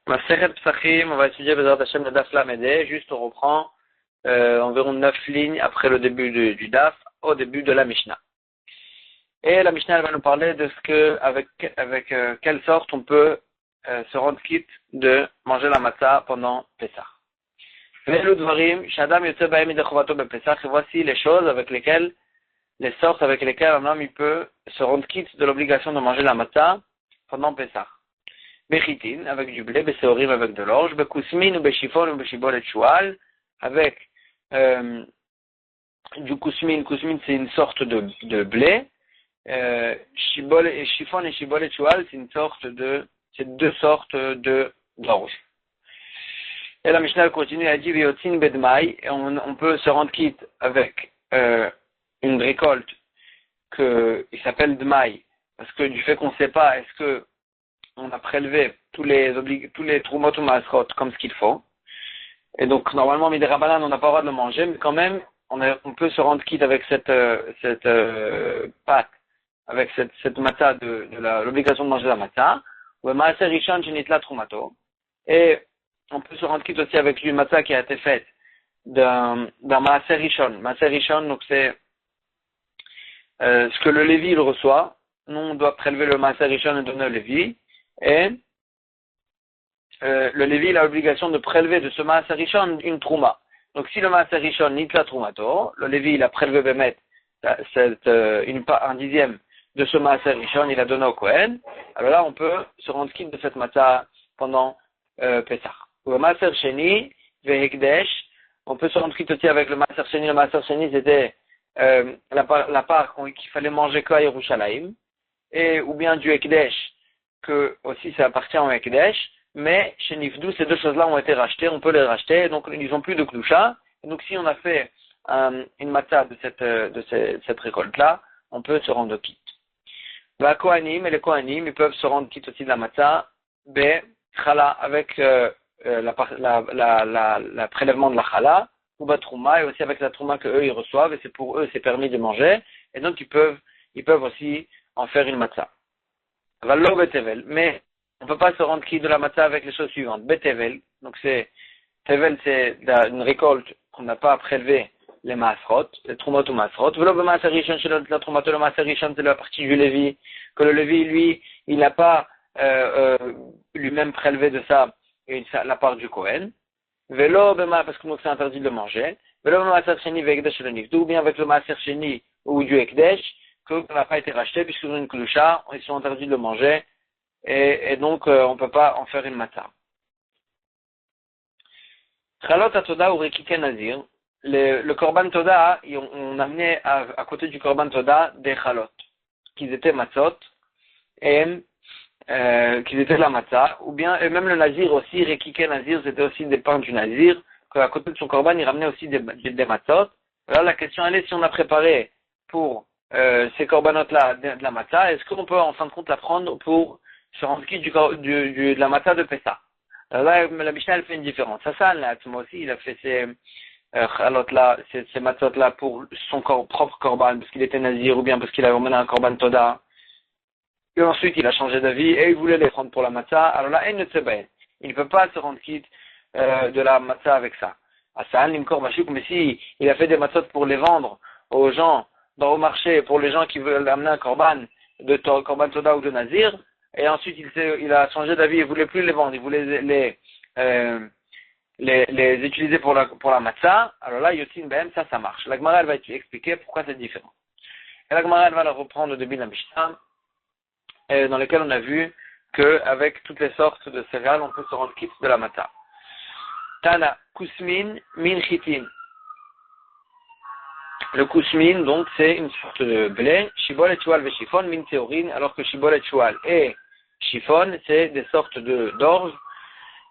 Masechet Psachim, on va étudier Bezrat Hashem le Daf Lamedé. Juste on reprend environ 9 lignes après le début du Daf, au début de la Mishnah. Et la Mishnah elle va nous parler de ce que, avec quelle sorte on peut se rendre quitte de manger la matzah pendant Pessah. Et voici les choses avec lesquelles, les sortes avec lesquelles un homme il peut se rendre quitte de l'obligation de manger la matzah pendant Pessah. Bechitin, avec du blé, beseorim, avec de l'orge, bekousmin, ou beshifon, ou beshibol et choual, avec du kousmin. Kousmin, c'est une sorte de blé. Shibol et chiffon et shibol et choual, c'est deux sortes d'orge. Et la Mishnah continue à dire, viotin bedmaï, et on peut se rendre quitte avec une récolte il s'appelle dmaï, parce que du fait qu'on ne sait pas, est-ce que on a prélevé tous les trumot ou masrot comme ce qu'il faut. Et donc, normalement, midirabanan, on n'a pas le droit de le manger, mais quand même, on peut se rendre quitte avec cette pâte, avec cette matzah de l'obligation de manger la matzah. Ou maaser rishon shenitla trumato. Et on peut se rendre quitte aussi avec une matzah qui a été faite d'un maaser rishon. Maaser rishon, donc c'est ce que le Lévi il reçoit. Nous, on doit prélever le maaser rishon et donner au Lévi. Et le Lévi il a l'obligation de prélever de ce maaser rishon une trouma. Donc si le maaser rishon nitla trumato, le Lévi il a prélevé Bémet un dixième de ce maaser rishon, il a donné au Kohen, alors là on peut se rendre quitte de cette matzah pendant Pessah. Ou le maaser sheni vehekdesh, on peut se rendre quitte aussi avec le maaser sheni. Le maaser sheni c'était la part qu'il fallait manger qu'à Yerushalayim, et ou bien du hekdesh, que aussi ça appartient au Ekdesh, mais chez Nifdou, ces deux choses-là ont été rachetées, on peut les racheter, donc ils n'ont plus de klusha. Donc si on a fait une matzah de cette récolte-là, on peut se rendre quitte. La Kohanim et les Kohanim, ils peuvent se rendre quitte aussi de la matzah, chala, avec la prélèvement de la chala, ou trouma, et aussi avec la trouma que eux ils reçoivent, et c'est pour eux c'est permis de manger, et donc ils peuvent aussi en faire une matzah. Vallo betevel, mais on ne peut pas se rendre quitte de la matzah avec les choses suivantes. Betevel, donc tevel c'est une récolte qu'on n'a pas prélevé les masrot, les trumot ou masrot. Velo be maaser rishon chez la trumato, le maaser rishon c'est la partie du Lévi, que le Lévi lui, il n'a pas lui-même prélevé de ça la part du Kohen. Velo be parce que donc c'est interdit de le manger. Velo be maaser sheni ve'ekdesh le nifdu, ou bien avec le maaser sheni ou du ekdesh, qu'on n'a pas été racheté, puisqu'ils ont une klusha, ils sont interdits de le manger, et donc on ne peut pas en faire une matzah. Chalot atoda ou rekike nazir, le korban toda, on amenait à côté du korban toda des chalot, qu'ils étaient matzot, et qu'ils étaient la matzah, ou bien, et même le nazir aussi, rekike nazir, c'était aussi des pains du nazir, qu'à côté de son korban, il ramenait aussi des matzot. Là, la question elle est si on a préparé pour ces corbanotes-là de la matzah, est-ce qu'on peut en fin de compte la prendre pour se rendre quitte de la matzah de Pessah? Là, la Mishnah elle fait une différence. Hassan, là, moi aussi, il a fait ces chalotes-là, ces matzot-là pour son propre korban, parce qu'il était nazir, ou bien parce qu'il avait emmené un korban toda. Et ensuite, il a changé d'avis, et il voulait les prendre pour la matzah. Alors là, il ne peut pas se rendre quitte de la matzah avec ça. Hassan, l'imkor bashuk, mais si il a fait des matzot pour les vendre aux gens, au marché, pour les gens qui veulent amener un korban korban toda ou de nazir, et ensuite il a changé d'avis, il voulait plus les vendre, il voulait les utiliser pour la matzah, alors là, yotin ben, ça marche. La Gemara elle va expliquer pourquoi c'est différent. Et la Gemara elle va la reprendre au début de la Mishnah, dans lequel on a vu qu'avec toutes les sortes de céréales, on peut se rendre quitte de la matzah. Tana, kusmin, min chitin. Le kousmin, donc, c'est une sorte de blé. Shibol et choual ve chiffon, min théorine, alors que shibol et choual et chiffon, c'est des sortes d'orge.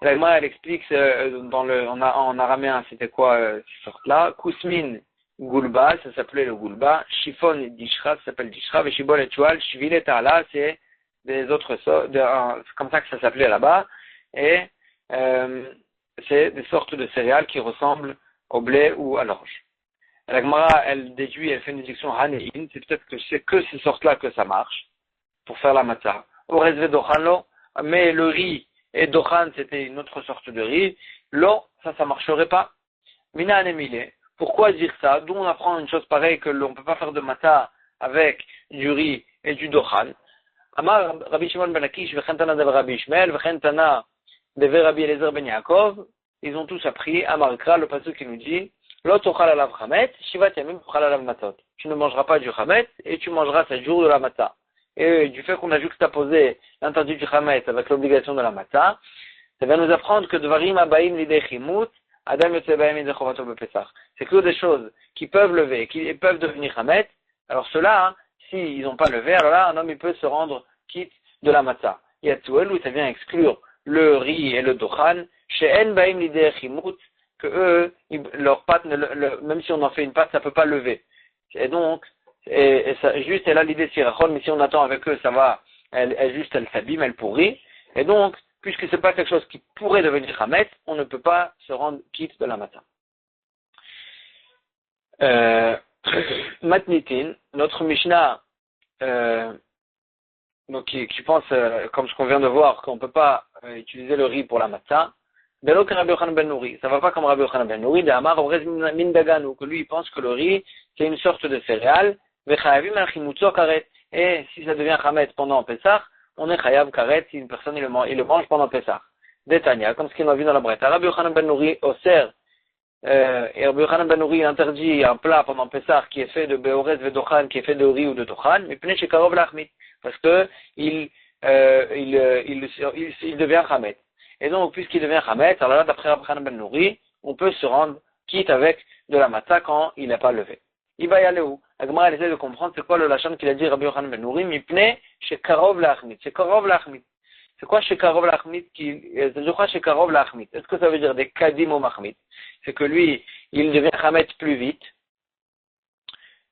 La Gemara, elle explique, en araméen, c'était quoi, ces sortes-là. Kousmin, goulba, ça s'appelait le goulba. Chiffon, dishra, ça s'appelle dishra. Et shibol et choual, shvil et ta'ala, c'est des autres sortes, c'est comme ça que ça s'appelait là-bas. Et, c'est des sortes de céréales qui ressemblent au blé ou à l'orge. La Gemara, elle déduit, elle fait une déduction hanein, c'est peut-être que c'est que ces sortes-là que ça marche, pour faire la matzah. Au resve d'ochanlo, mais le riz et Dochan, c'était une autre sorte de riz, là, ça marcherait pas. Mina anemile. Pourquoi dire ça? D'où on apprend une chose pareille que l'on ne peut pas faire de matzah avec du riz et du Dochan. Amar Rabbi Shimon ben Akish, Vechen Tana de Rabbi Ishmael, Vechen Tana de Rabbi Eliezer ben Yaakov, ils ont tous appris, Amar Kra, le passage qui nous dit, Lo tochal alav chametz, shivat yamim tochal alav matzot. Tu ne mangeras pas du chametz et tu mangeras 7 jours de la matzah. Et du fait qu'on a juxtaposé l'interdit du chametz avec l'obligation de la matzah, ça va nous apprendre que Dvarim abaim lidei chimut, Adam yotze baim lidei chovato bepesach. C'est que des choses qui peuvent lever, qui peuvent devenir chametz. Alors cela, s'ils n'ont pas levé, alors là, un homme il peut se rendre quitte de la matzah. Yatzuel, où ça vient exclure le riz et le dochan, chez En baim lidei chimut, que eux, leur pâte, même si on en fait une pâte, ça peut pas lever. Et donc, ça, juste elle a l'idée de sirachon, mais si on attend avec eux, ça va, elle s'abîme, elle pourrit. Et donc, puisque c'est pas quelque chose qui pourrait devenir chametz, on ne peut pas se rendre quitte de la matzah. Matnitin, notre Mishnah, donc qui pense, comme ce qu'on vient de voir, qu'on ne peut pas utiliser le riz pour la matzah, Belo que Rabbi Yochanan ben Nouri, ça va pas comme Rabbi Yochanan ben Nouri, d'Amar Orez min daganu, que lui il pense que le riz c'est une sorte de céréale, vechayavim al chimutzo karet, et si ça devient chametz pendant Pessah, on est chayav karet si une personne il le mange pendant Pessah. Détania, comme ce qu'il a vu dans la Braïta, Rabbi Yochanan ben Nouri osser, et Rabbi Yochanan ben Nouri interdit un plat pendant Pessah qui est fait de beorez vedochan, qui est fait de riz ou de dochan, mais pnei shekarov lachmit, parce que il devient chametz. Et donc, puisqu'il devient chametz, alors là, d'après Rabbi Yochanan ben Nouri, on peut se rendre quitte avec de la matzah quand il n'est pas levé. Il va y aller où? Agmara essaie de comprendre c'est quoi le lachon qu'il a dit Rabbi Yochanan ben Nouri, mipne shekarov lachmit. Shekarov lachmit. C'est quoi shekarov lachmit? Est-ce que ça veut dire des kadim ou machmit? C'est que lui, il devient chametz plus vite.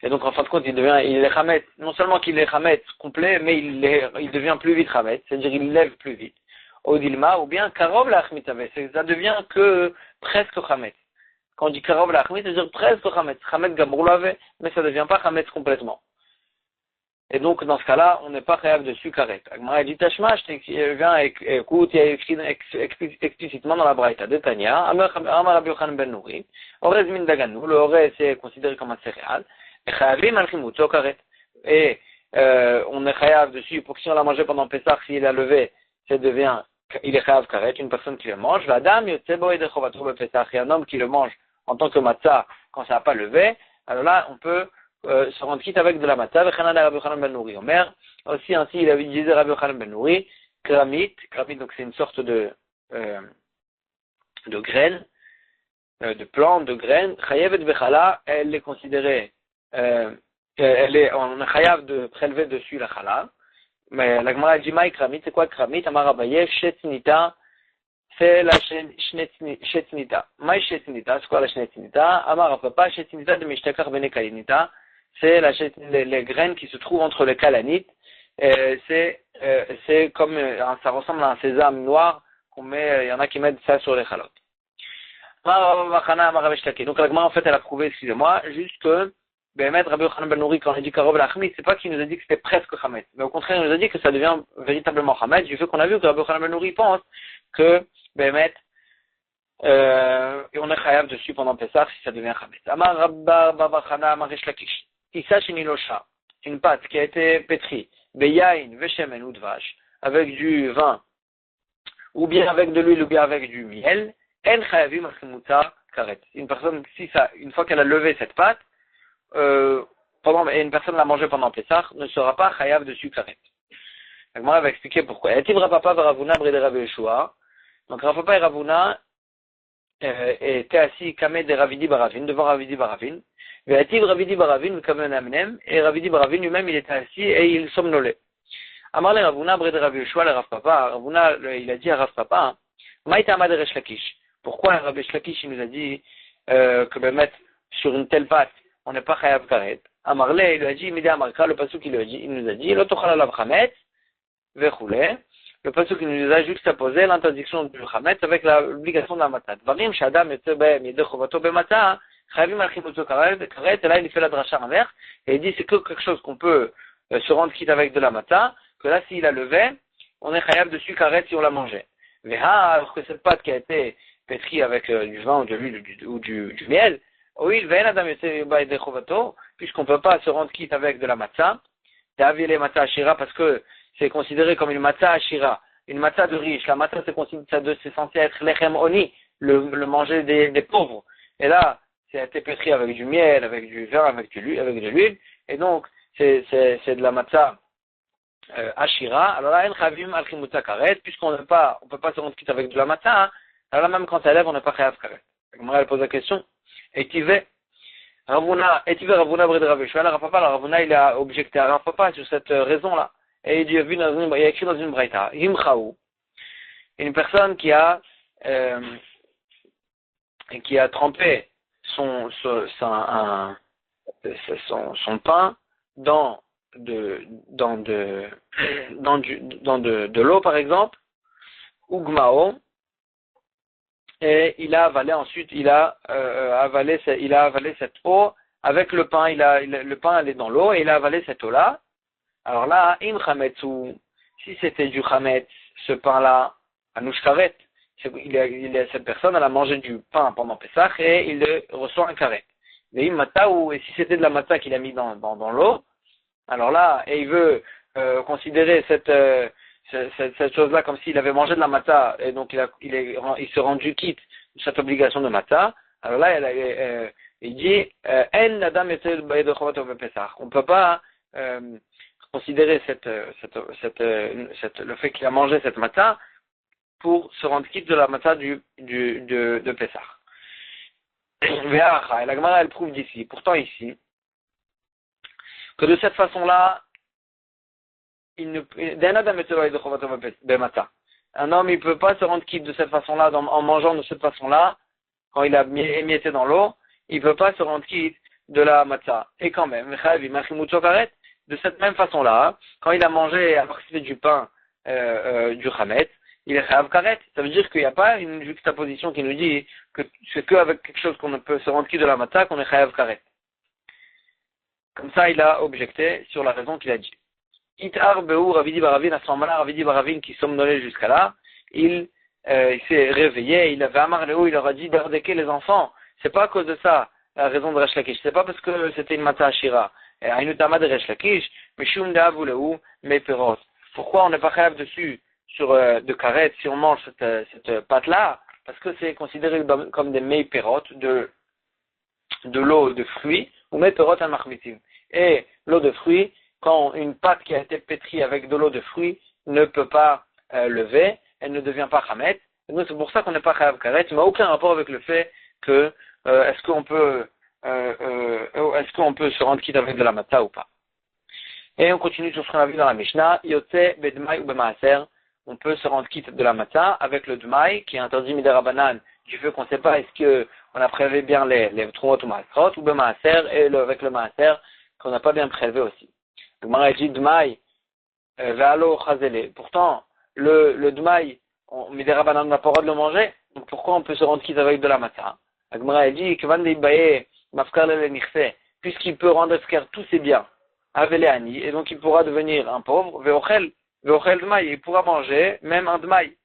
Et donc, en fin de compte, il est chametz, non seulement qu'il est chametz complet, mais il devient plus vite chametz, c'est-à-dire il lève plus vite. Odilma, ou bien karov lachmit, ça devient que presque chametz. Quand on dit karov lachmit, ça veut dire presque chametz. Chametz gamourlave, mais ça ne devient pas chametz complètement. Et donc, dans ce cas-là, on n'est pas chayav dessus karet. Agmara dit tashma, viens écoute, il y a écrit explicitement dans la Braïta de Tanya, Amar Rabbi Yochanan ben Nouri, Orez min daganu, le orez c'est considéré comme un céréal, et chayavim al chimutzo karet. Et on est chayav dessus, pour que si on l'a mangé pendant Pessah, s'il a levé, ça devient il est chayav karet, une personne qui le mange, l'adam yotze bo yedei chovato bepesach, et un homme qui le mange en tant que matzah quand ça n'a pas levé, alors là on peut se rendre quitte avec de la matzah. Vechana de Rabbi Yochanan ben Nouri Omer, aussi ainsi il avait dit Rabbi Yochanan ben Nouri, kramit donc c'est une sorte de graine, de plante, de graine, chayavet bechala, elle est considérée, on est chayav de prélever dessus la chala. Mais la Gemara dit maï kramit, c'est quoi kramit? Amar Abaye, shetznita, c'est la shetznita. Maï shetznita, c'est quoi la shetznita? Amar Papa, shetznita de mishtakar bene kalinita, c'est les graines qui se trouvent entre les kalanites. C'est comme, ça ressemble à un sésame noir qu'on met, il y en a qui mettent ça sur les chalotes. Donc la Gemara en fait elle a prouvé, excusez-moi, juste que Bémet, Rabbi Yochanan ben Nouri, quand il dit Karov lachmit, c'est pas qu'il nous a dit que c'était presque chametz, mais au contraire, il nous a dit que ça devient véritablement chametz, du fait qu'on a vu que Rabbi Yochanan ben Nouri pense que Bémet, et on est chayav dessus pendant Pessah si ça devient chametz. Amar Rabba Babachana Amaresh Lakish. Issa Shinilosha, une pâte qui a été pétrie, Beyain, Veshemen ou Dvash, avec du vin, ou bien avec de l'huile, ou bien avec du miel, En chayavim al karet. Une personne, une fois qu'elle a levé cette pâte, et une personne l'a mangé pendant Pessah, ne sera pas chayav dessus karet. Donc moi, on va expliquer pourquoi. Yativ Rapapa va Ravuna brede Rav Yeshua. Donc Rapapa et Ravuna étaient assis kamé de Ravidi Baravin, devant Ravidi Baravin. Yativ Ravidi Baravin, kamé Amnem, et Ravidi Baravin lui-même, il était assis et il somnolait. Amar le Ravuna brede Rav Yeshua, le Rav Papa. Ravuna, il a dit à Rav Papa, Maïta Amad Resh Lakish. Pourquoi Rav Lakish, il nous a dit que le mettre sur une telle pâte, on n'est pas chayav karet. Amarle, il lui a dit, Midi Amarka, le pasuk il nous a dit, Lotochal alav chametz, vechoule. Le pasuk il nous a juxtaposé l'interdiction du chametz avec l'obligation de la matzah. Varim shadam yotze behem yedei chovato bematzah, chayavim al chimutzo karet, et là il fait la dracha inverse, et il dit c'est que quelque chose qu'on peut se rendre quitte avec de la matzah, que là s'il a levé, on est chayav dessus karet si on l'a mangé. Veha, alors que cette pâte qui a été pétrie avec du vin ou de l'huile ou du miel, oui, puisqu'on ne peut pas se rendre quitte avec de la matzah, les matzah ashira parce que c'est considéré comme une matzah ashira, une matzah de riche. La matzah c'est censé être lechem oni, le manger des pauvres. Et là, c'est été pétri avec du miel, avec du vin, avec de l'huile, et donc c'est de la matzah ashira. Alors là, en chavim al chimutza karet, on peut pas se rendre quitte avec de la matzah. Alors là, même quand ça lève, on n'est pas chayav karet. Elle pose la question. Et Ravuna Bred Rav Yeshua, Ravuna il a objecté à Rav Papa sur cette raison-là. Et il a écrit dans une braïta, Himchaou, une personne qui a trempé son pain dans de l'eau par exemple, ou gmao, et il a avalé ensuite, il a avalé cette eau avec le pain. Le pain allait dans l'eau et il a avalé cette eau-là. Alors là, im chametzu, si c'était du chametz, ce pain-là, anouch karet, cette personne elle a mangé du pain pendant Pessah et il reçoit un karet. Et im mataou, et si c'était de la matzah qu'il a mis dans l'eau, alors là, et il veut considérer cette chose-là comme s'il avait mangé de la matzah et donc il se rendu quitte de cette obligation de matzah. Alors là, il dit en adam on ne peut pas considérer le fait qu'il a mangé cette matzah pour se rendre quitte de la matzah de Pessah. Et la Gemara elle prouve d'ici, pourtant ici, que de cette façon-là, un homme il ne peut pas se rendre quitte de cette façon-là en mangeant de cette façon-là quand il a émietté dans l'eau, il ne peut pas se rendre quitte de la matzah. Et quand même, de cette même façon-là, quand il a mangé à partir du pain du chametz, il est chayav karet. Ça veut dire qu'il n'y a pas une juxtaposition qui nous dit que c'est qu'avec quelque chose qu'on ne peut se rendre quitte de la matzah qu'on est chayav karet. Comme ça, il a objecté sur la raison qu'il a dit. Itar Beur Ravidi Baravin, à ce moment-là, Ravidi Baravin qui somnolait jusqu'à là, il s'est réveillé, il avait amar Léo, il leur a dit d'ardequer les enfants. C'est pas à cause de ça, la raison de Resh Lakish. C'est pas parce que c'était une matzah ashira. Ainutama de Resh Lakish, mais Shum Deavu Léo, mais Perot. Pourquoi on n'est pas chayav dessus sur de karet si on mange cette pâte-là? Parce que c'est considéré comme des mei perot, de l'eau de fruits, ou mei perot al machmitim. Et l'eau de fruits, quand une pâte qui a été pétrie avec de l'eau de fruits ne peut pas lever, elle ne devient pas chametz. Et donc c'est pour ça qu'on n'est pas chayav karet, mais aucun rapport avec le fait que est-ce qu'on peut se rendre quitte avec de la matzah ou pas. Et on continue sur ce qu'on a vu dans la Mishnah, Yotze bedmai ou bemaaser, on peut se rendre quitte de la matzah avec le dmai qui est interdit midera banan du fait qu'on ne sait pas est-ce que on a prélevé bien les trumot ou maaserot ou bemaaser et avec le maaser qu'on n'a pas bien prélevé aussi. Le Gemara dit dmai ve'alo chazele. Pourtant le dmai midera banan n'a pas le droit de le manger, donc pourquoi on peut se rendre quitte avec de la matzah? Le Gemara dit que van deibaye mafkar le nirse, puisqu'il peut rendre efker tous ses biens Avele Ani, et donc il pourra devenir un pauvre, Veochel Dmaï, il pourra manger même un Dmaï.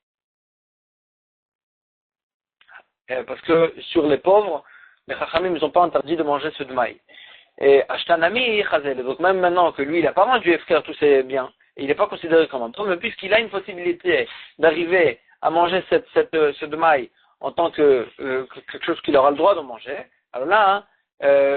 Parce que sur les pauvres, les Chachamim ne sont pas interdits de manger ce Dmaï. Et Ashtanami Chazel, donc même maintenant que lui il n'a pas rendu efker tous ses biens, et il n'est pas considéré comme un pauvre, mais puisqu'il a une possibilité d'arriver à manger ce Dmaï en tant que quelque chose qu'il aura le droit de manger, alors là,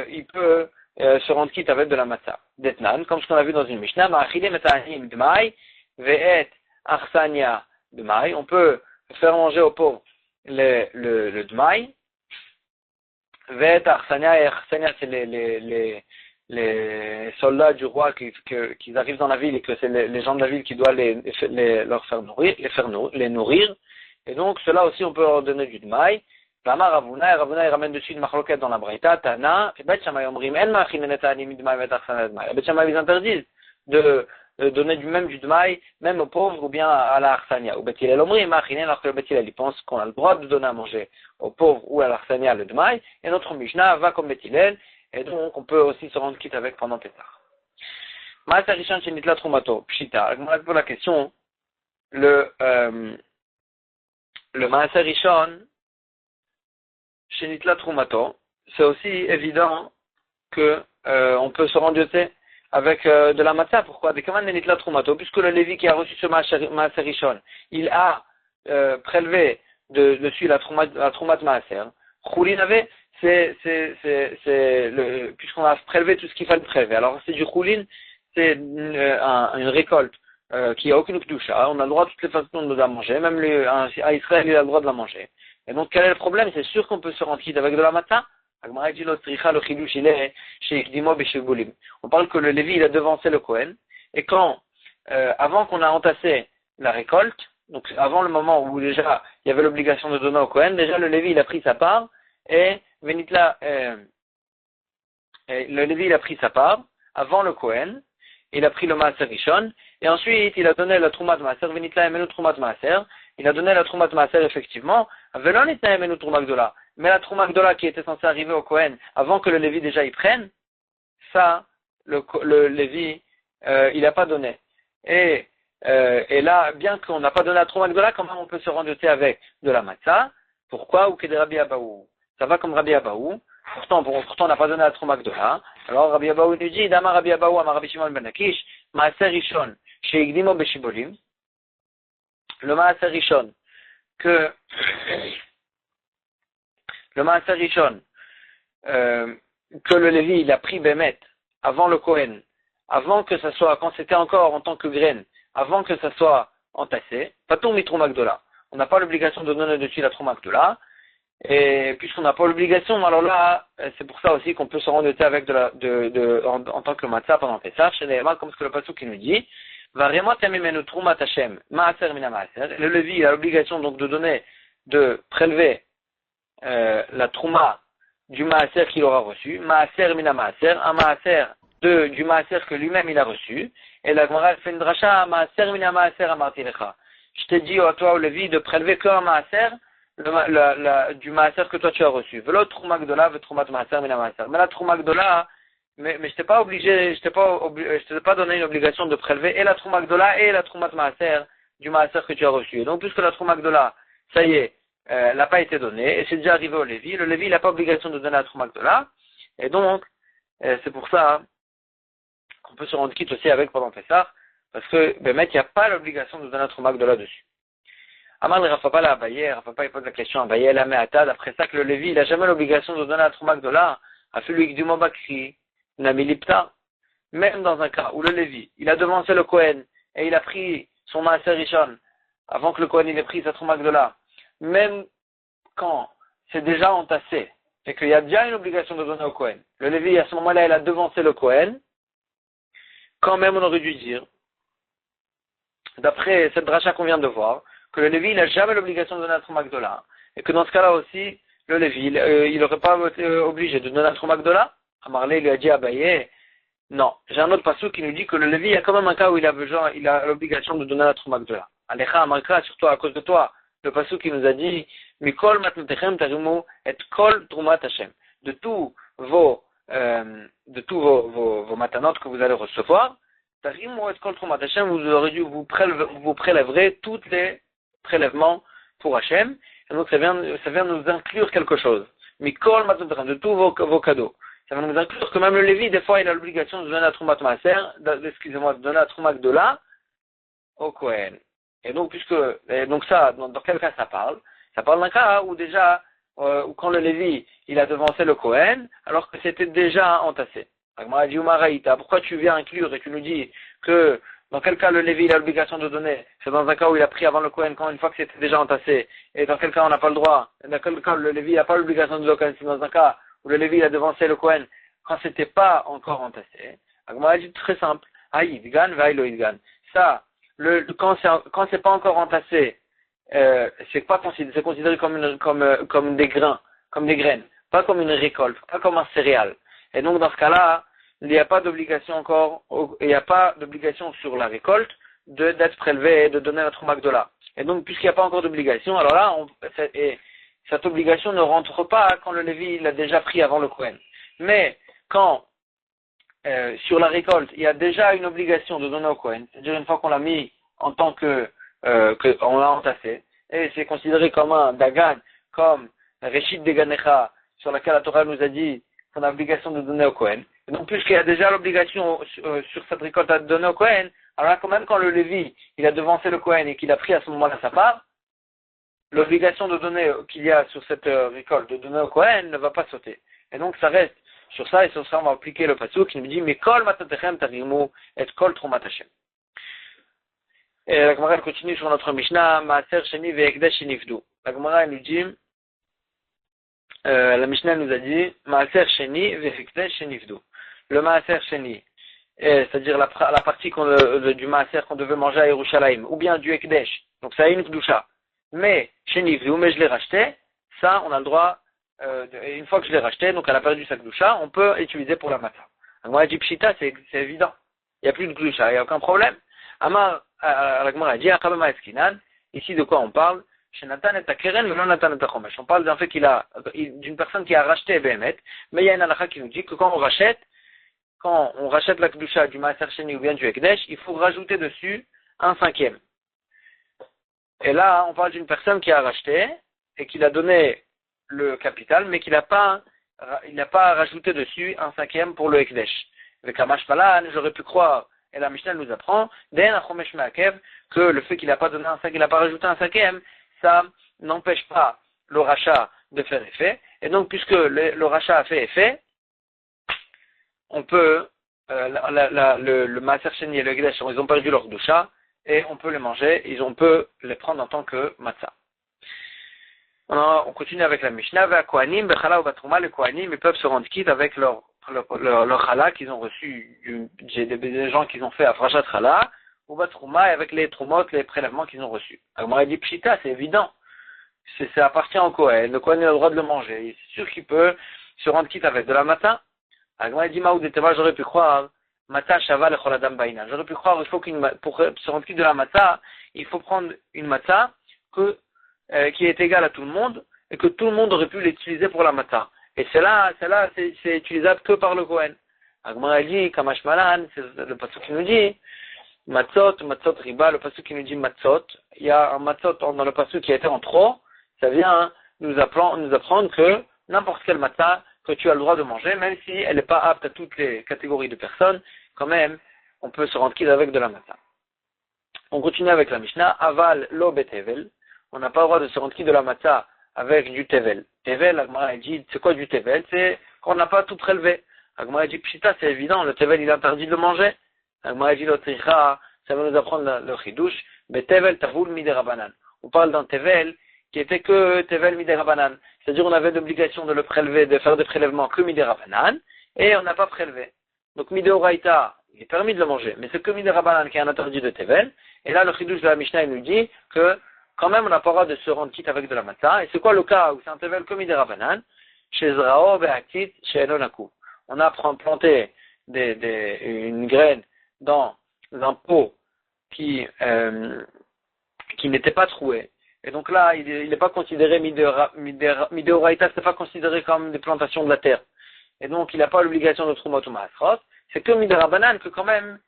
il peut se rendre quitte avec de la matzah. Detnan, comme ce qu'on a vu dans une Mishnah, Ma'achilem et Ta'anim Dmaï, Ve'et Arsania Dmaï, on peut faire manger aux pauvres le Dmaï, Ve'et Arsania, et Arsania c'est les soldats du roi qui arrivent dans la ville et que c'est les gens de la ville qui doivent leur faire nourrir, les nourrir, et donc cela aussi on peut leur donner du Dmaï. Ravuna il ramène dessus une machloket dans la Braïta, Tana, et Bet Shammai omrim, en ma'achilin et ta'anim Dmaï ve'et Arsania Dmaï. Bet Shammai ils interdisent de donner du Dmaï, même aux pauvres ou bien à la Arsania. Ou Bet Hillel omrim, ma'achilin, alors que le Bet Hillel il pense qu'on a le droit de donner à manger aux pauvres ou à l'Arsania le Dmaï, et notre Mishnah va comme Bet Hillel, et donc on peut aussi se rendre quitte avec pendant Pessah. Ma'aseh Rishon shenitla trumato, pshita. Pour la question, le Maaser Rishon, chez Nitla Trumato, c'est aussi évident que on peut se rendre avec de la matzah. Pourquoi? Des commandes de Nitla Trumato, puisque le Lévi qui a reçu ce Maaser Rishon, il a prélevé dessus la Trumat Maaser. Choulin avait, puisqu'on a prélevé tout ce qu'il fallait prélever. Alors c'est du Choulin, c'est une récolte qui a aucune kdusha. On a le droit de toutes les façons de la manger, même à Israël il a le droit de la manger. Et donc quel est le problème? C'est sûr qu'on peut se rendre quitte avec de la matzah. On parle que le Lévi il a devancé le Kohen, et quand avant qu'on a entassé la récolte, donc avant le moment où déjà il y avait l'obligation de donner au Kohen, déjà le Lévi il a pris sa part, et le Lévi il a pris sa part avant le Kohen, il a pris le Maaser Rishon, et ensuite il a donné la Trumat Maaser, Venitla Emenu Trumat Maaser, il a donné la Trumat Maaser effectivement, Velon Nitla Emenu Trumat Gdola, mais la Trumat Gdola qui était censée arriver au Kohen avant que le Lévi déjà y prenne, ça, le Lévi, il n'a pas donné. Et là, bien qu'on n'a pas donné la Trumat Gdola, quand même on peut se rendre avec de la matzah. Pourquoi? Ou que des Rabbi Abaou. Ça va comme Rabbi Abaou. Pourtant on n'a pas donné la Trumat Gdola. Alors Rabbi Abaou nous dit, Dama Rabbi Abaou, Amar Rabbi Shimon ben Akish, Maaser Rishon, Sheigdimo Beshibolim. Le Maaser Rishon, que le Lévi il a pris Bémet avant le Kohen, avant que ça soit, quand c'était encore en tant que graine, avant que ça soit entassé, Paton mi Trouma Gdola. On n'a pas l'obligation de donner dessus la Trouma Gdola, et puisqu'on n'a pas l'obligation, alors là, c'est pour ça aussi qu'on peut se rendre avec en tant que matzah pendant Pessah, chez les comme ce que le pasuk qui nous dit, vraiment tamimenu Trouma Tachem, Maaser mina Maaser. Le Lévi il a l'obligation donc de prélever la Trouma du Maaser qu'il aura reçu, Maaser mina Maaser, un Maaser du Maaser que lui-même il a reçu, et la Gemara fait une dracha, Maaser mina Maaser amartilecha. Je t'ai dit à toi, au Lévi, de prélever qu'un Maaser, du Maaser que toi tu as reçu. Velo Trouma Gdola, ve Troumat Maaser mina Maaser. Mais la Trouma Gdola, mais je t'ai pas obligé, je t'ai pas donné une obligation de prélever et la Trouma Gdola et la Troumat Maaser du Maaser que tu as reçu. Et donc, puisque la Trouma Gdola, ça y est, n'a pas été donnée, et c'est déjà arrivé au Lévi, le Lévi, il n'a pas obligation de donner la Trouma Gdola, et donc, c'est pour ça qu'on peut se rendre quitte aussi avec pendant Pessah, parce que, ben, mec, il n'y a pas l'obligation de donner la Trouma Gdola dessus. Amal Rafapa la Abaye, Rafapa il pose la question à Abaye, la Me'ata, d'après ça que le Lévi, il n'a jamais l'obligation de donner la Trouma Gdola, à celui du Mobakri, Namilipta, même dans un cas où le Lévi, il a devancé le Kohen, et il a pris son Maaser Rishon, avant que le Kohen il ait pris sa Trouma Gdola, même quand c'est déjà entassé, et qu'il y a déjà une obligation de donner au Kohen, le Lévi, à ce moment-là, il a devancé le Kohen, quand même on aurait dû dire, d'après cette dracha qu'on vient de voir, que le Lévi n'a jamais l'obligation de donner la Trouma Gdola, et que dans ce cas-là aussi, le Lévi, il n'aurait pas été obligé de donner la Trouma Gdola. Amarlé lui a dit à Abaye, non, j'ai un autre passage qui nous dit que le Lévi, il y a quand même un cas où il a l'obligation de donner la Trouma Gdola. Alecha Amarka, surtout à cause de toi, le passage qui nous a dit, Mikol matnotechem tarimu et kol trumat Hashem. De tous vos matanotes que vous allez recevoir, tarimu et kol trumat Hashem, vous prélèverez tous les prélèvements pour Hashem. Et donc ça vient nous inclure quelque chose. Mikol matnotechem, de tous vos cadeaux. Ça va nous inclure que même le Lévi, des fois, il a l'obligation de donner la Troumat Maaser, de donner la Troumat Gdola au Kohen. Et donc, donc ça, dans quel cas ça parle? Ça parle d'un cas où déjà, où quand le Lévi, il a devancé le Kohen, alors que c'était déjà entassé. Pourquoi tu viens inclure et tu nous dis que dans quel cas le Lévi, il a l'obligation de donner? C'est dans un cas où il a pris avant le Kohen, quand une fois que c'était déjà entassé. Et dans quel cas on n'a pas le droit? Dans quel cas le Lévi n'a pas l'obligation de donner au Kohen? C'est dans un cas où le Lévi a devancé le Kohen quand c'était pas encore entassé. Agma a dit très simple. Aïdgan, vaïloïdgan. Ça, quand c'est pas encore entassé, c'est considéré comme des grains, comme des graines, pas comme une récolte, pas comme un céréal. Et donc dans ce cas-là, il n'y a pas d'obligation encore, il n'y a pas d'obligation sur la récolte d'être prélevé et de donner la Trouma Gdola. Et donc puisqu'il n'y a pas encore d'obligation, alors là, cette obligation ne rentre pas quand le Lévi l'a déjà pris avant le Kohen. Mais quand sur la récolte, il y a déjà une obligation de donner au Kohen, c'est-à-dire une fois qu'on l'a mis en tant on l'a entassé, et c'est considéré comme un Dagan, comme Reshit Deganecha, sur laquelle la Torah nous a dit qu'on a l'obligation de donner au Kohen. Et donc, puisqu'il y a déjà l'obligation sur cette récolte à donner au Kohen, alors là, quand même, quand le Lévi, il a devancé le Kohen et qu'il a pris à ce moment-là sa part, l'obligation de donner qu'il y a sur cette récolte, de donner au Kohen, ne va pas sauter. Et donc, ça reste sur ça, et sur ça, on va appliquer le pasuk qui nous dit, mais kol matatechem tarimu et kol trumat Hashem. Et la Gemara continue sur notre Mishnah, Maaser Sheni ve'ekdesh shenifdu. La Gemara nous dit, la Mishnah nous a dit, Maaser Sheni ve'ekdesh shenifdu. Le Maaser Sheni, c'est-à-dire la partie du Maaser qu'on devait manger à Yerushalayim, ou bien du Ekdesh, donc ça a une Kdusha. Mais shenifdu, mais je l'ai racheté, ça on a le droit, une fois que je l'ai racheté, donc elle a perdu sa Kdusha, on peut utiliser pour la matzah. La Gemara dit Pshita, c'est évident. Il n'y a plus de Kdusha, il n'y a aucun problème. Amar, la Gemara dit, ici de quoi on parle? On parle d'un fait d'une personne qui a racheté Behemet, mais il y a une halakha qui nous dit que quand on rachète la Kedusha du Maaser Sheni ou bien du Ekdesh, il faut rajouter dessus un cinquième. Et là, on parle d'une personne qui a racheté et qui a donné le capital, mais qui n'a pas rajouté dessus un cinquième pour le Ekdesh. Avec Kamash Palan, j'aurais pu croire, et la Mishnah nous apprend, que le fait qu'il n'a pas donné qu'il n'a pas rajouté un cinquième, ça n'empêche pas le rachat de faire effet. Et donc, puisque le rachat a fait effet, on peut, le Maaser Sheni et le Ekdesh, ils ont perdu leur doucha, et on peut les manger, on peut les prendre en tant que matzah. On continue avec la Mishnah, les Kohanim, ils peuvent se rendre quitte avec leur challah qu'ils ont reçu, j'ai des gens qui ont fait à Frachat Challah, ou Batrouma, et avec les trumot, les prélèvements qu'ils ont reçus. Alors, moi, il dit Pshita, c'est évident. Ça appartient au Kohen. Le Kohen a le droit de le manger. C'est sûr qu'il peut se rendre quitte avec de la matin. Alors, moi, il dit Maoud et Teva, j'aurais pu croire, Mata Shava le Choladam Baina. J'aurais pu croire, pour se rendre quitte de la matzah, il faut prendre une matzah qui est égale à tout le monde, et que tout le monde aurait pu l'utiliser pour la matzah. Et celle-là, c'est utilisable que par le Kohen. Agmara dit, Kamash Malan, c'est le pasuk qui nous dit, Matzot riba, le pasuk qui nous dit Matzot. Il y a un Matzot dans le pasuk qui a été en trop, ça vient nous apprendre que n'importe quelle matzah que tu as le droit de manger, même si elle n'est pas apte à toutes les catégories de personnes, quand même, on peut se rendre quitte avec de la matzah. On continue avec la Mishnah, Aval lo betevel, on n'a pas le droit de se rendre quitte de la matzah avec du tevel. Tevel, l'Agmara dit, c'est quoi du tevel? C'est qu'on n'a pas tout prélevé. L'Agmara dit, pshita, c'est évident, le tevel il est interdit de manger. L'Agmara dit, ça va nous apprendre le chidouche, mais tevel tavoul miderabanan. On parle d'un tevel qui était que tevel miderabanan. C'est-à-dire on avait l'obligation de le prélever, de faire des prélèvements que miderabanan, et on n'a pas prélevé. Donc mideoraita, il est permis de le manger, mais c'est que miderabanan qui est un interdit de tevel. Et là, le chidouche de la Mishnah il nous dit que quand même, on n'a pas le droit de se rendre quitte avec de la matzah. Et c'est quoi le cas où c'est un tevel comme miderabanan? Chez Zrao, Be'akit, chez Elonaku. On a planté une graine dans un pot qui n'était pas troué. Et donc là, il n'est pas considéré mideoraita, c'est pas considéré comme des plantations de la terre. Et donc, il n'a pas l'obligation de Trumot ou Maasrot. C'est que miderabanan que quand même,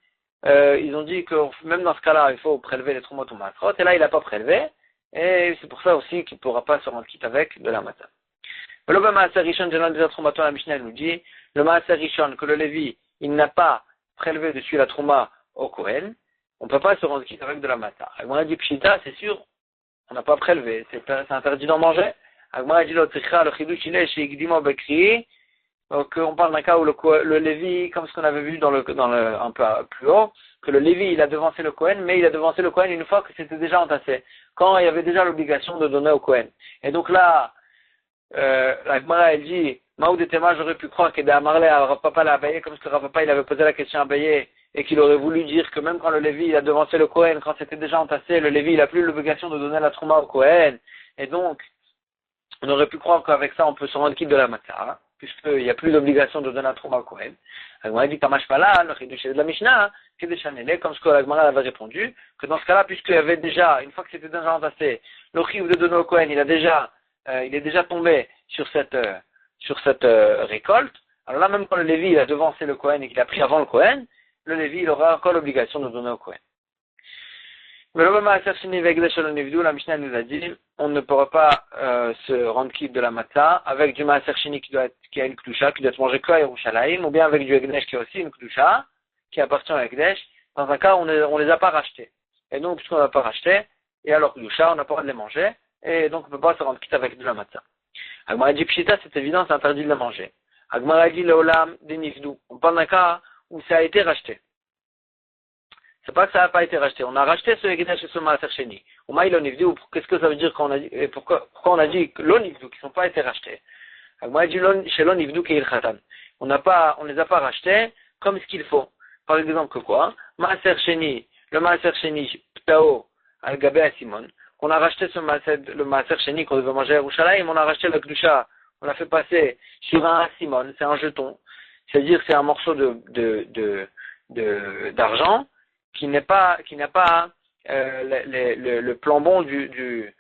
ils ont dit que même dans ce cas-là, il faut prélever les Trumot ou Maasrot. Et là, il n'a pas prélevé. Et c'est pour ça aussi qu'il ne pourra pas se rendre quitte avec de la matzah. Le Maaser Rishon, la Mishnah nous dit, le Maaser Rishon, que le Lévi, il n'a pas prélevé dessus la Trouma au Kohen, on ne peut pas se rendre quitte avec de la matzah. Agmara dit Pshita, c'est sûr, on n'a pas prélevé, c'est interdit d'en manger. Agmara dit l'Otricha, le Chidouch, il est chez Igdimo Bekri, donc on parle d'un cas où le Lévi, comme ce qu'on avait vu un peu plus haut, que le Lévi, il a devancé le Kohen, mais il a devancé le Kohen une fois que c'était déjà entassé, quand il y avait déjà l'obligation de donner au Kohen. Et donc là, la Gemara, elle dit, Maoud et Tema, j'aurais pu croire qu'Eda Amarle à Rav Papa l'a abayé, comme ce que Rav Papa, il avait posé la question à Abayé, et qu'il aurait voulu dire que même quand le Lévi, il a devancé le Kohen, quand c'était déjà entassé, le Lévi, il n'a plus l'obligation de donner la Trouma au Kohen. Et donc, on aurait pu croire qu'avec ça, on peut se rendre quitte de la matzah, puisqu'il n'y a plus d'obligation de donner la Trouma au Kohen. La Gemara dit, Kamash Pala, le Chidouche de la Mishnah, comme ce que la Gemara avait répondu, que dans ce cas-là, puisqu'il y avait déjà, une fois que c'était déjà entassé, le Chiv de donner au Kohen, il est déjà tombé sur cette récolte. Alors là, même quand le Lévi, il a devancé le Kohen et qu'il a pris avant le Kohen, le Lévi, il aura encore l'obligation de donner au Kohen. Mais le maaser sheni vegdesh lo nivdu, la Mishnah nous a dit, on ne pourra pas se rendre quitte de la matzah avec du maaser sheni qui a une kdusha, qui doit être mangé que à Yerushalayim, ou bien avec du egdesh qui a aussi une kdusha, qui appartient à egdesh. Dans un cas, on les a pas rachetés. Et donc, puisqu'on n'a pas racheté, et alors kdusha, on n'a pas le droit de les manger, et donc on ne peut pas se rendre quitte avec de la matzah. Agmara dit pshita, c'est évident, c'est interdit de la manger. Agmara dit le olam des nifdu. On parle d'un cas où ça a été racheté. C'est pas que ça n'a pas été racheté. On a racheté ce Egdesh et ce Maaser Sheni. Ou Maï l'onivdu, qu'est-ce que ça veut dire quand on a dit, et pourquoi on a dit l'onivdu qui n'ont pas été rachetés? Agmara dit chez l'onivdu qui est il khatan. On les a pas rachetés comme ce qu'il faut. Par exemple, que quoi? Maaser Sheni, le Maaser Sheni, Ptao, Al-Gabé Simon. On a racheté le Maaser Sheni qu'on devait manger à Yerushalayim, on a racheté le Kdusha, on l'a fait passer sur un Simon, c'est un jeton. C'est-à-dire, c'est un morceau d'argent qui n'a pas le plambon de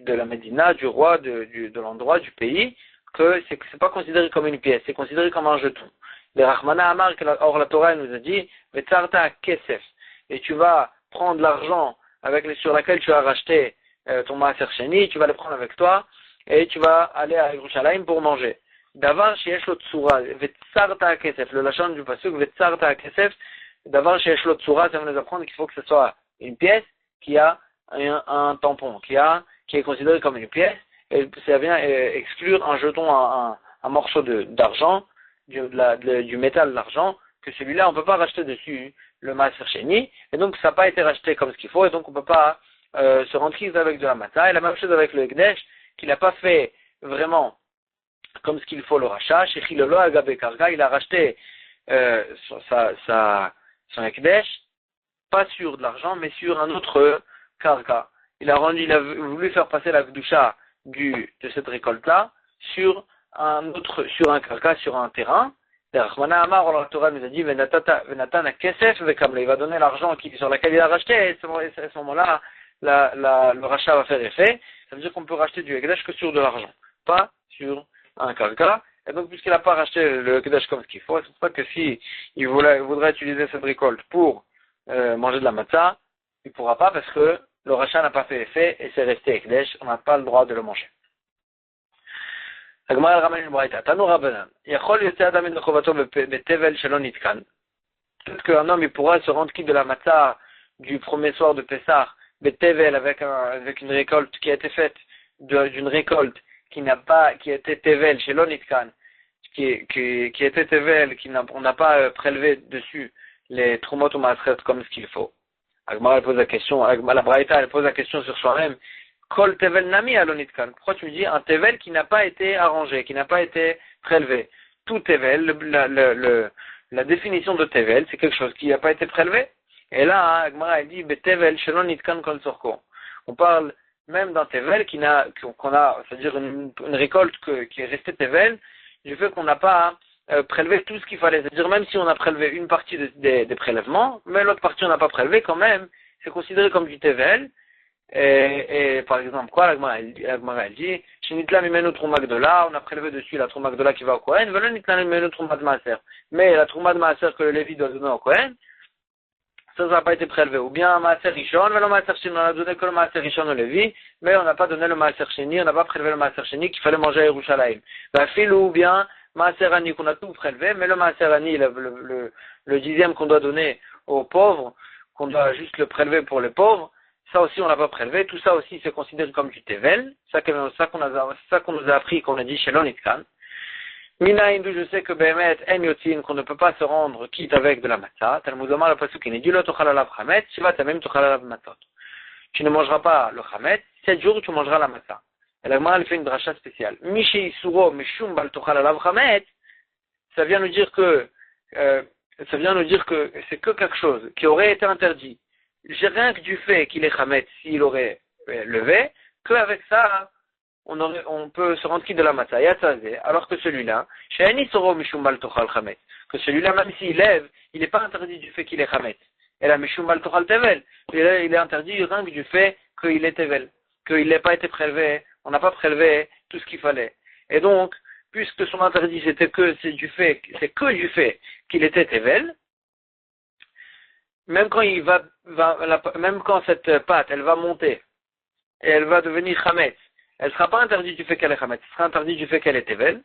la Médina, du roi, de l'endroit, du pays, que c'est pas considéré comme une pièce, c'est considéré comme un jeton. Le Rachmana Amar, or la Torah nous a dit, Vetzarta Kesef, et tu vas prendre l'argent sur laquelle tu as racheté ton Maaser Sheni, tu vas le prendre avec toi, et tu vas aller à Yerushalayim pour manger. Davar sheyesh lo tsura, Vetzarta Kesef, le lachon du pasuk, Vetzarta Kesef, Davar sheyesh lo tsura, ça va nous apprendre qu'il faut que ce soit une pièce qui a un tampon, qui est considéré comme une pièce, et ça vient exclure un jeton, un morceau d'argent, du métal d'argent, que celui-là, on ne peut pas racheter dessus le Maaser Sheni, et donc ça n'a pas été racheté comme ce qu'il faut, et donc on ne peut pas se rendre quitte avec de la matzah. Et la même chose avec le Egdesh, qu'il n'a pas fait vraiment comme ce qu'il faut le rachat, chez Chilolo Agabé Karga, il a racheté son Egdesh, pas sur de l'argent, mais sur un autre Karga. Il a voulu faire passer la Gdusha de cette récolte-là sur un Karga, sur un terrain. Rachmana Amar, la Torah nous a dit, Venatana Kesef Vekamle, il va donner l'argent sur laquelle il a racheté, et à ce moment-là, le rachat va faire effet. Ça veut dire qu'on peut racheter du Egdesh que sur de l'argent, pas sur un Karga. Et donc, puisqu'il n'a pas racheté le Egdesh comme ce qu'il faut, c'est pour ça que si il voudrait utiliser cette récolte pour manger de la matzah, il ne pourra pas parce que le rachat n'a pas fait effet et c'est resté Egdesh, on n'a pas le droit de le manger. הגמרא ramène une braïta. Tanu Rabbanan. יכול יוצא אדם מן חובתו בתבל שלא נתקן. Peut-être qu'un homme il pourra se rendre quitte de la matzah du premier soir de Pessah, betevel avec une récolte qui a été faite d'une récolte qui a été tevel chez l'onitkan, qui a été tevel, on n'a pas prélevé dessus les trumot ou masret comme ce qu'il faut. Agmara pose la question, la braïta elle pose la question sur soi-même. Kol tevel nami alonitkan. Pourquoi tu me dis un tevel qui n'a pas été arrangé, qui n'a pas été prélevé? Tout tevel, la définition de tevel, c'est quelque chose qui n'a pas été prélevé. Et là, Agmara elle dit betevel shelonitkan kol sorko. On parle même d'un tevel c'est-à-dire une récolte qui est restée tevel, du fait qu'on n'a pas prélevé tout ce qu'il fallait. C'est-à-dire même si on a prélevé une partie des prélèvements, mais l'autre partie on n'a pas prélevé quand même, c'est considéré comme du tevel. Et par exemple, quoi, l'Agmara elle dit, Shinitla mimenu trouma gdola, on a prélevé dessus la trouma gdola qui va au Kohen, velo nitla mimenu trouma de maaser. Mais la trouma de maaser que le Lévi doit donner au Kohen, ça n'a pas été prélevé. Ou bien un maaser rishon, velo maaser sheni, on a donné que le maaser rishon au Lévi, mais on n'a pas donné le maaser sheni, on n'a pas prélevé le maaser sheni qu'il fallait manger à Yerushalayim. Ou bien maaser ani qu'on a tout prélevé, mais le maaser ani, le dixième qu'on doit donner aux pauvres, qu'on doit juste le prélever pour les pauvres, ça aussi on n'a pas prélevé, tout ça aussi c'est considéré comme du tevel, ça qu'on nous a appris, qu'on a dit chez l'onitkan. Mina Hindu, je sais que Behemet en yotin, qu'on ne peut pas se rendre quitte avec de la matzah. Talmud Omar le pasuk il dit lo tochal alav chametz, shiva tamim tochal alav matzot. Tu ne mangeras pas le chametz, 7 jours tu mangeras la matzah. Et la Gemara elle fait une dracha spéciale. Mishi isuro mishum bal tochal alav chametz, ça vient nous dire que c'est que quelque chose qui aurait été interdit. Rien que du fait qu'il est chametz, s'il aurait levé, qu'avec ça, on peut se rendre quitte de la matzah, alors que celui-là, que celui-là, même s'il lève, il n'est pas interdit du fait qu'il est chametz. Et la mishumbal tochal tevel, il est interdit rien que du fait qu'il est tevel, qu'il n'ait pas été prélevé, on n'a pas prélevé tout ce qu'il fallait. Et donc, puisque son interdit c'est que du fait qu'il était tevel, même quand même quand cette pâte, elle va monter, et elle va devenir chametz, elle ne sera pas interdite du fait qu'elle est chametz, elle sera interdite du fait qu'elle est tevel.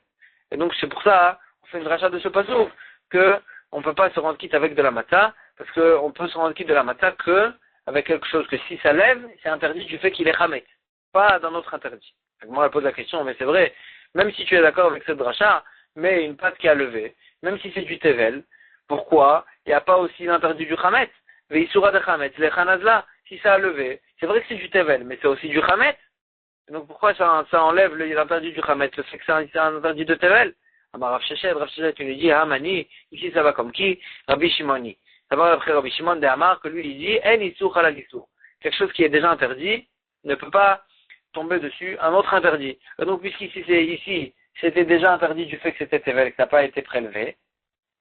Et donc c'est pour ça, on fait une rachat de ce passouk, que on ne peut pas se rendre quitte avec de la matzah, parce qu'on peut se rendre quitte de la matzah que avec quelque chose que si ça lève, c'est interdit du fait qu'il est chametz, pas d'un autre interdit. Donc moi, elle pose la question, mais c'est vrai, même si tu es d'accord avec cette rachat, mais une pâte qui a levé, même si c'est du tevel, pourquoi il n'y a pas aussi l'interdit du chametz? Veisura de chametz, les chanazla, si ça a levé, c'est vrai que c'est du tevel, mais c'est aussi du chametz. Donc pourquoi ça enlève l'interdit du chametz, le fait que c'est un interdit de tevel? Ah bah Rav Sheshet, tu nous dis, ah Mani, ici ça va comme qui? Rabbi Shimoni. Ça va après Rabbi Shimon de Amar, que lui il dit, en isur halal isur. Quelque chose qui est déjà interdit ne peut pas tomber dessus un autre interdit. Et donc puisqu'ici c'était déjà interdit du fait que c'était tevel, que ça n'a pas été prélevé.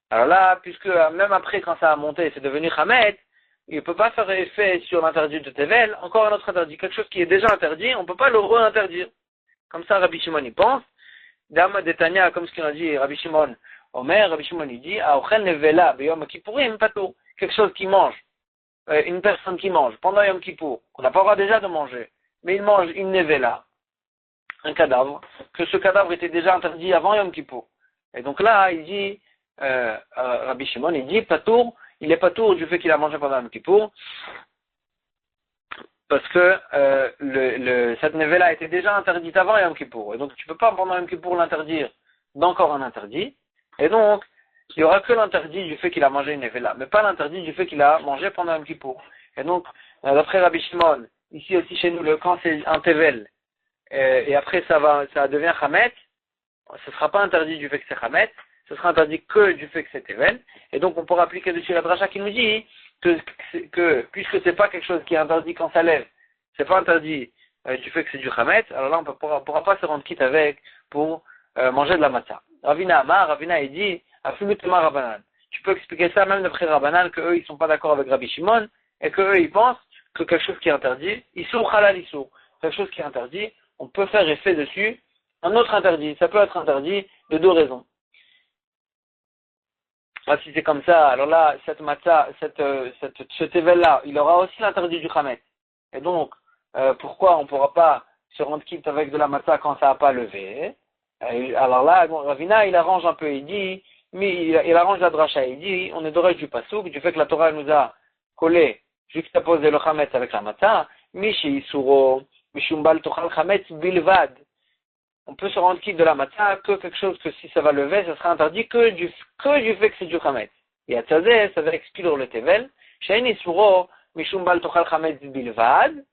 Alors là, puisque même après quand ça a monté, c'est devenu chametz, il ne peut pas faire effet sur l'interdit de tevel, encore un autre interdit. Quelque chose qui est déjà interdit, on ne peut pas le re-interdire. Comme ça, Rabbi Shimon y pense. Dama Detania, comme ce qu'on a dit, Rabbi Shimon, Omer, Rabbi Shimon il dit, Aochen levela, beyom kippourim, patou. Quelque chose qui mange, une personne qui mange pendant Yom Kippour, qu'on n'a pas le droit déjà de manger, mais il mange une nevela, un cadavre, que ce cadavre était déjà interdit avant Yom Kippour. Et donc là, il dit, Rabbi Shimon, il dit, patour, il est patour du fait qu'il a mangé pendant Yom Kippour, parce que cette nevela était déjà interdite avant Yom Kippour. Et donc tu ne peux pas pendant Yom Kippour l'interdire d'encore un interdit. Et donc, il n'y aura que l'interdit du fait qu'il a mangé une nevela, mais pas l'interdit du fait qu'il a mangé pendant Yom Kippour. Et donc, d'après Rabbi Shimon, ici aussi chez nous, quand c'est un tevel, et après ça devient chametz, ce ne sera pas interdit du fait que c'est chametz, ce sera interdit que du fait que c'est tevel. Et donc on pourra appliquer dessus la dracha qui nous dit que puisque c'est pas quelque chose qui est interdit quand ça lève, c'est pas interdit du fait que c'est du chametz, alors là on ne pourra pas se rendre quitte avec pour manger de la matzah. Ravina Amar, Ravina il dit, Afilutema Rabbanan. Tu peux expliquer ça même d'après Rabbanan, qu'eux ils sont pas d'accord avec Rabbi Shimon, et qu'eux ils pensent que quelque chose qui est interdit, Issour halal Issour, quelque chose qui est interdit, on peut faire effet dessus un autre interdit. Ça peut être interdit de deux raisons. Ah, si c'est comme ça, alors là, cette matzah, ce tevel-là, il aura aussi l'interdit du chametz. Et donc, pourquoi on ne pourra pas se rendre quitte avec de la matzah quand ça n'a pas levé? Alors là, bon, Ravina, il arrange un peu, il dit, mais il arrange la dracha, il dit, on est d'origine du pasouk, du fait que la Torah nous a collé, juxtaposé le chametz avec la matzah, mishi isuro, mishumbal tochal chametz bilvad. On peut se rendre quitte de la matzah que quelque chose que si ça va lever, ça sera interdit que du fait que c'est du chametz. Et à tzazé, ça va exclure le tevel. Shein isuro, mishum bal tochal chametz bilvad,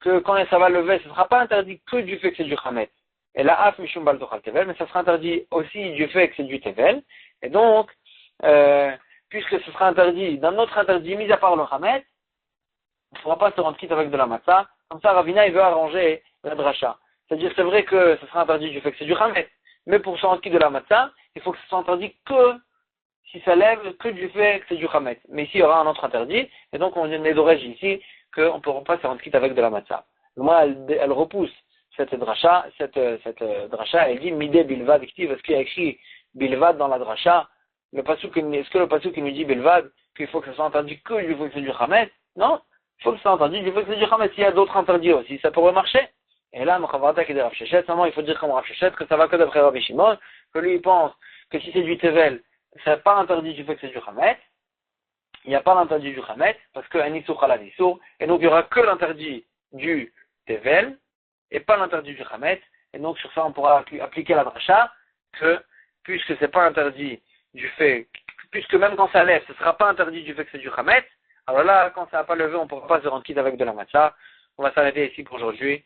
que quand ça va lever, ce ne sera pas interdit que du fait que c'est du chametz. Et la af mishum bal tochal tevel, mais ça sera interdit aussi du fait que c'est du tevel. Et donc, puisque ce sera interdit d'un autre interdit, mis à part le chametz, on ne pourra pas se rendre quitte avec de la matzah. Comme ça, Ravina, il veut arranger la dracha. C'est-à-dire, c'est vrai que ce sera interdit du fait que c'est du chametz, mais pour se rendre quitte de la matzah, il faut que ce soit interdit que si ça lève, que du fait que c'est du chametz. Mais ici, il y aura un autre interdit, et donc on est d'origine ici qu'on ne pourra pas se rendre quitte avec de la matzah. Moi, elle repousse cette dracha, elle dit midé bilvad, est-ce qu'il y a écrit bilvad dans la dracha? Est-ce que le pasuk qui nous dit bilvad, qu'il faut que ce soit interdit que du fait que c'est du chametz? Non, il faut que ce soit interdit du fait que c'est du chametz. S'il y a d'autres interdits aussi, ça pourrait marcher. Et là, seulement il faut dire comme Rav Sheshet que ça va que d'après Rabbi Shimon, que lui il pense que si c'est du tevel, c'est pas interdit du fait que c'est du chametz, il n'y a pas l'interdit du chametz, parce que un issour halal issour, et donc il n'y aura que l'interdit du tevel, et pas l'interdit du chametz, et donc sur ça on pourra appliquer la dracha, que puisque c'est pas interdit du fait, puisque même quand ça lève, ce sera pas interdit du fait que c'est du chametz, alors là, quand ça n'a pas levé, on ne pourra pas se rendre quitte avec de la matzah. On va s'arrêter ici pour aujourd'hui.